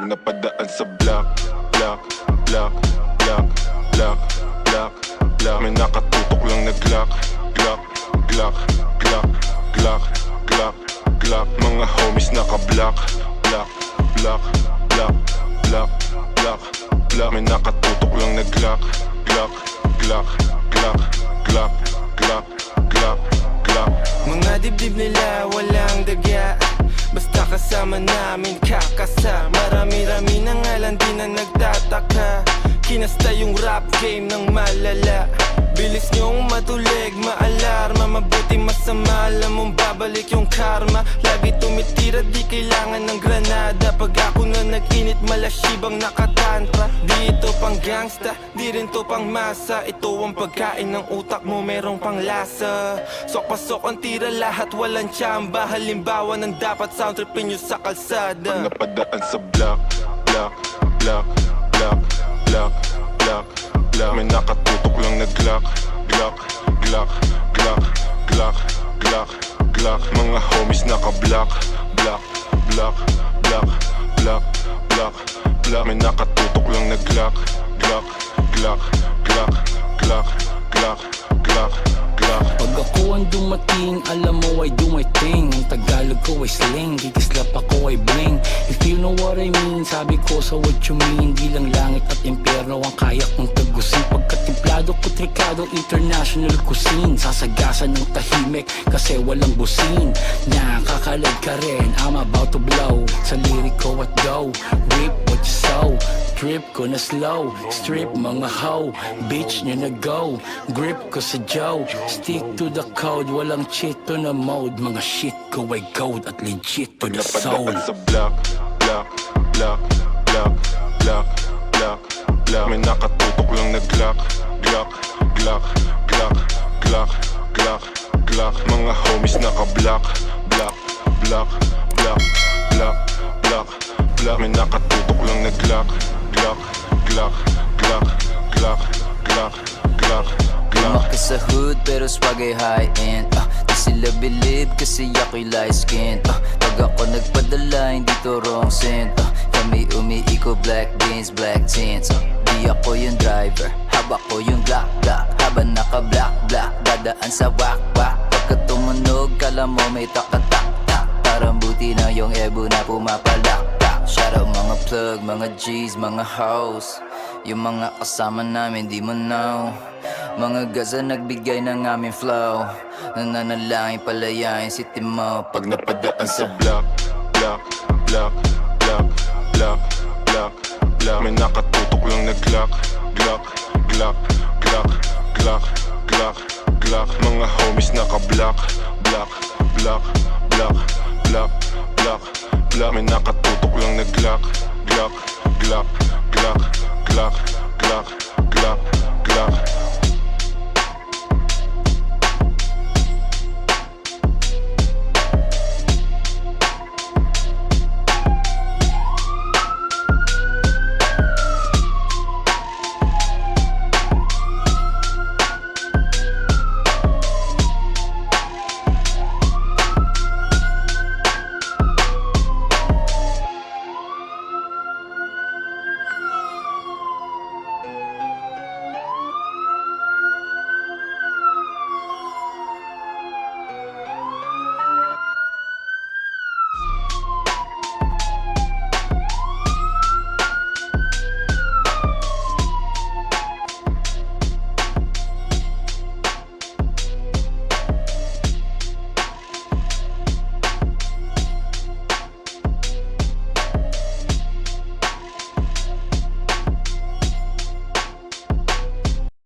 Pag napadaan sa block, block, block, block, block, block, block. May nakatutok lang na Glock, Glock, Glock, Glock, Glock, Glock, Glock. Mga homies naka-block, block, block, block, block, block, block. May nakatutok lang na Glock, Glock, Glock, Glock, Glock, Glock, Glock, Glock. Mga dibdib nila walang dagya, basta kasama namin kakasa. Marami-rami na nga lang di na nagtataka. Kinasta yung rap game ng malala. Bilis nyong matulig, maalarma. Mabuti masama, alam mong babalik yung karma. Lagi tumitira, di kailangan ng granada. Pag ako na nag-init, malasibang nakatantra. Di ito pang gangsta, di rin to pang masa. Ito ang pagkain ng utak mo, merong pang lasa. Sok-pasok ang tira, lahat walang tsamba. Halimbawa ng dapat sound tripin nyo sa kalsada. Pag napadaan sa block, block, block, block, block, block, block. May nakatutok lang na Glock, Glock, Glock, Glock, Glock, Glock, Glock. Mga homies naka-block, block, block, block, block, block, block. May nakatutok lang na Glock, Glock, Glock, Glock, Glock, Glock, Glock, Glock. Pag ako ang dumating, alam mo I do my thing. Ang Tagalog ko ay sling, kikislap ako ay bling. If you know what I mean, sabi ko sa what you mean. Di lang langit at impyerno ang kaya kong tagusin. Pagkatimplado ko trikado, international cuisine. Sasagasan ng tahimik kasi walang busin. Nakakalag ka rin, I'm about to blow. Sa lirik ko at go, rip what you sow. Trip ko na slow, strip mga hoe. Bitch nyo na go, grip ko sa Joe. Stick to the code, walang cheat to na mode. Mga shit ko ay gold at legit to the soul. Napadaan sa block, block, block, block, block, block, block. May nakatutok lang na Glock, Glock, Glock, Glock, Glock, Glock, Glock. Mga homies naka-block, block, block, block, block, block, block. May nakatutok lang na Glock, Glock, Glock, Glock, Glock, Glock, Glock, Glock. Lumaki sa hood pero swag ay high-end. Di sila believe kasi ako'y light skin. Pag ako nagpadala hindi to wrong scent. Kami umiiko black beans, black tints. Di ako yung driver, haba ko yung black, black. Habang naka-black, black, dadaan sa wak-wak. Pagka tumunog, kala mo may takatak-tak. Parang buti na yung ebo na pumapalak-tak. Shout out mga plug, mga G's, mga hoes. Yung mga kasama namin di mo know. Mga gaza nagbigay ng aming flow. Nananalangin palayain si Timo. Pag napadaan sa block, block, block, block, block, block, block. May nakatutok lang na Glock, Glock, Glock, Glock, Glock, Glock, Glock. Mga homies naka-block, block, block, block, block, block, block. May nakatutok lang na Glock, Glock, Glock, Glock, Glock, Glock,